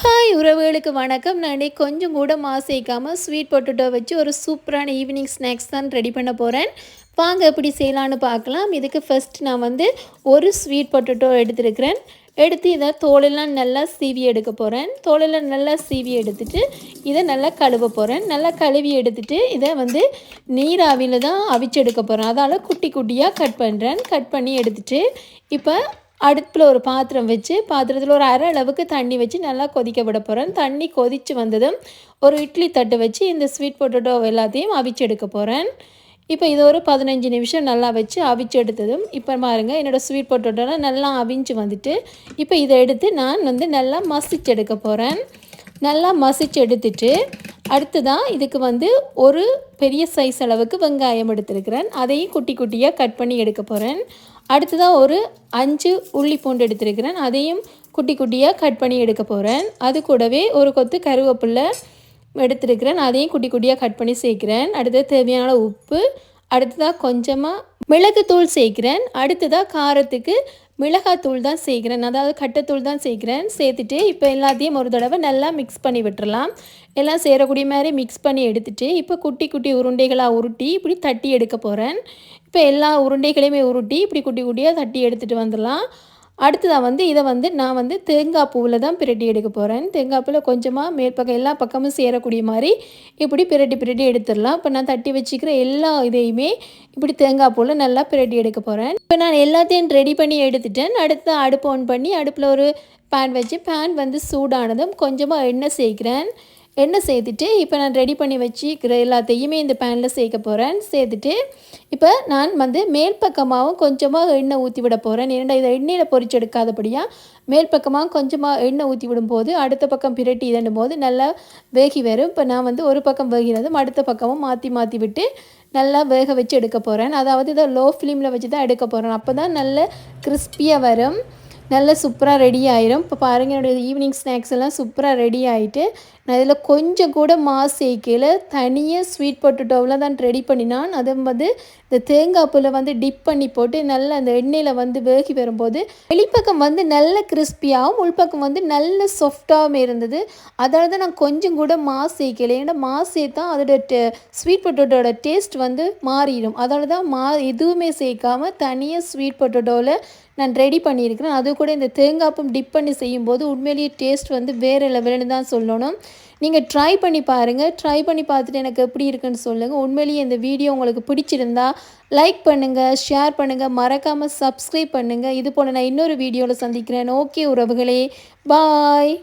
Hi உறவுகளுக்கு வணக்கம். நான் இன்னைக்கு கொஞ்சம் கூட மாவு சேர்க்காமல் ஸ்வீட் பொட்டேட்டோ வச்சு ஒரு சூப்பரான ஈவினிங் ஸ்நாக்ஸ் தான் ரெடி பண்ண போகிறேன். வாங்க எப்படி செய்யலான்னு பார்க்கலாம். இதுக்கு ஃபஸ்ட் நான் ஒரு ஸ்வீட் பொட்டேட்டோ எடுத்துருக்கிறேன். எடுத்து இதை தோலெல்லாம் நல்லா சீவி எடுக்க போகிறேன். தோலெல்லாம் நல்லா சீவி எடுத்துட்டு இதை நல்லா கழுவ போகிறேன். நல்லா கழுவி எடுத்துட்டு இதை நீராவியில் தான் அவிச்சு எடுக்க போகிறேன். அதால் குட்டி குட்டியாக கட் பண்ணுறேன். கட் பண்ணி எடுத்துட்டு இப்போ அடுப்பில் ஒரு பாத்திரம் வச்சு பாத்திரத்தில் ஒரு அரை அளவுக்கு தண்ணி வச்சு நல்லா கொதிக்க விட போகிறேன். தண்ணி கொதித்து வந்ததும் ஒரு இட்லி தட்டு வச்சு இந்த ஸ்வீட் பொட்டேட்டோ எல்லாத்தையும் அவிச்சு எடுக்க போகிறேன். இப்போ இது ஒரு 15 நிமிஷம் நல்லா வச்சு அவிச்சு எடுத்ததும் இப்போ பாருங்கள் என்னோடய ஸ்வீட் பொட்டேட்டோலாம் நல்லா அவிஞ்சு வந்துட்டு இப்போ இதை எடுத்து நான் நல்லா மசிச்சு எடுக்க போகிறேன். நல்லா மசிச்சு எடுத்துட்டு அடுத்ததான் இதுக்கு ஒரு பெரிய சைஸ் அளவுக்கு வெங்காயம் எடுத்துருக்கிறேன். அதையும் குட்டி குட்டியாக கட் பண்ணி எடுக்க போகிறேன். அடுத்ததாக ஒரு 5 உள்ளி பூண்டு எடுத்துருக்கிறேன். அதையும் குட்டி குட்டியாக கட் பண்ணி எடுக்க போகிறேன். அது கூடவே ஒரு கொத்து கருவேப்பிலை எடுத்துருக்கிறேன். அதையும் குட்டி குட்டியாக கட் பண்ணி சேர்க்குறேன். அடுத்தது தேவையான உப்பு, அடுத்ததாக கொஞ்சமாக மிளகுத்தூள் சேர்க்குறேன். அடுத்ததாக காரத்துக்கு மிளகாத்தூள் தான் சேர்க்குறேன், அதாவது கட்டைத்தூள் தான் சேர்க்குறேன். சேர்த்துட்டு இப்போ எல்லாத்தையும் ஒரு தடவை நல்லா மிக்ஸ் பண்ணி விட்டுறலாம். எல்லாம் சேரக்கூடிய மாதிரி மிக்ஸ் பண்ணி எடுத்துகிட்டு இப்போ குட்டி குட்டி உருண்டைகளாக உருட்டி இப்படி தட்டி எடுக்க போகிறேன். இப்போ எல்லா உருண்டைகளையுமே உருட்டி இப்படி குட்டி குட்டியாக தட்டி எடுத்துகிட்டு வந்துடலாம். அடுத்ததாக இதை நான் தேங்காய் பூவில் தான் பிரட்டி எடுக்க போகிறேன். தேங்காய் பூவில் கொஞ்சமாக மேற்பக்கம் எல்லா பக்கமும் சேரக்கூடிய மாதிரி இப்படி பிரட்டி எடுத்துடலாம். இப்போ நான் தட்டி வச்சுக்கிற எல்லா இதையுமே இப்படி தேங்காய் பூவில் நல்லா பிரட்டி எடுக்க போகிறேன். இப்போ நான் எல்லாத்தையும் ரெடி பண்ணி எடுத்துட்டேன். அடுத்து அடுப்பு ஆன் பண்ணி அடுப்பில் ஒரு பேன் வச்சு பேன் சூடானதும் கொஞ்சமாக எண்ணெய் சேர்க்குறேன். எண்ணெய் சேர்த்துட்டு இப்போ நான் ரெடி பண்ணி வச்சுக்கிற எல்லாத்தையுமே இந்த பேனில் சேர்க்க போகிறேன். சேர்த்துட்டு இப்போ நான் மேல் பக்கமாகவும் கொஞ்சமாக எண்ணெய் ஊற்றி விட போகிறேன். ஏன்னா இதை எண்ணெயில் பொரிச்சு எடுக்காதபடியாக மேல் பக்கமாக கொஞ்சமாக எண்ணெய் ஊற்றி விடும்போது அடுத்த பக்கம் பிரட்டி இதண்டும் போது நல்லா வேகி வரும். இப்போ நான் ஒரு பக்கம் வேகினதும் அடுத்த பக்கமும் மாற்றி மாற்றி விட்டு நல்லா வேக வச்சு எடுக்க போகிறேன். அதாவது இதை லோ ஃப்ளேமில் வச்சு தான் எடுக்க போகிறேன். அப்போ தான் நல்ல கிறிஸ்பியாக வரும், நல்லா சூப்பராக ரெடி ஆயிரும். இப்போ பாருங்கள் என்னோடய ஈவினிங் ஸ்நாக்ஸ் எல்லாம் சூப்பராக ரெடி ஆகிட்டு நான் இதில் கொஞ்சம் கூட மாவு சேர்க்கையில் தனியாக ஸ்வீட் பொட்டேட்டோவில் தான் ரெடி பண்ணினான். அதை இந்த தேங்காய் பூவில் டிப் பண்ணி போட்டு நல்லா அந்த எண்ணெயில் வேகி வரும்போது வெளிப்பக்கம் நல்ல கிறிஸ்பியாகவும் உள்பக்கம் நல்ல சாஃப்டாகவும் இருந்தது. அதனால தான் நான் கொஞ்சம் கூட மாவு சேர்க்கலை. ஏன்னா மாவு சேர்த்தா அதோட ஸ்வீட் பொட்டேட்டோட டேஸ்ட் மாறிடும். அதனால தான் எதுவுமே சேர்க்காமல் தனியாக ஸ்வீட் பொட்டேட்டோவில் நான் ரெடி பண்ணியிருக்கிறேன். அது கூட இந்த தேங்காய்ப்பும் டிப் பண்ணி செய்யும்போது உண்மையிலேயே டேஸ்ட் வேறு லெவல்னு தான் சொல்லணும். நீங்கள் ட்ரை பண்ணி பாருங்கள். ட்ரை பண்ணி பார்த்துட்டு எனக்கு எப்படி இருக்குன்னு சொல்லுங்கள். உண்மையிலேயே இந்த வீடியோ உங்களுக்கு பிடிச்சிருந்தா லைக் பண்ணுங்கள், ஷேர் பண்ணுங்கள், மறக்காமல் சப்ஸ்கிரைப் பண்ணுங்கள். இது போல் நான் இன்னொரு வீடியோவில் சந்திக்கிறேன். ஓகே உறவுகளே, பாய்.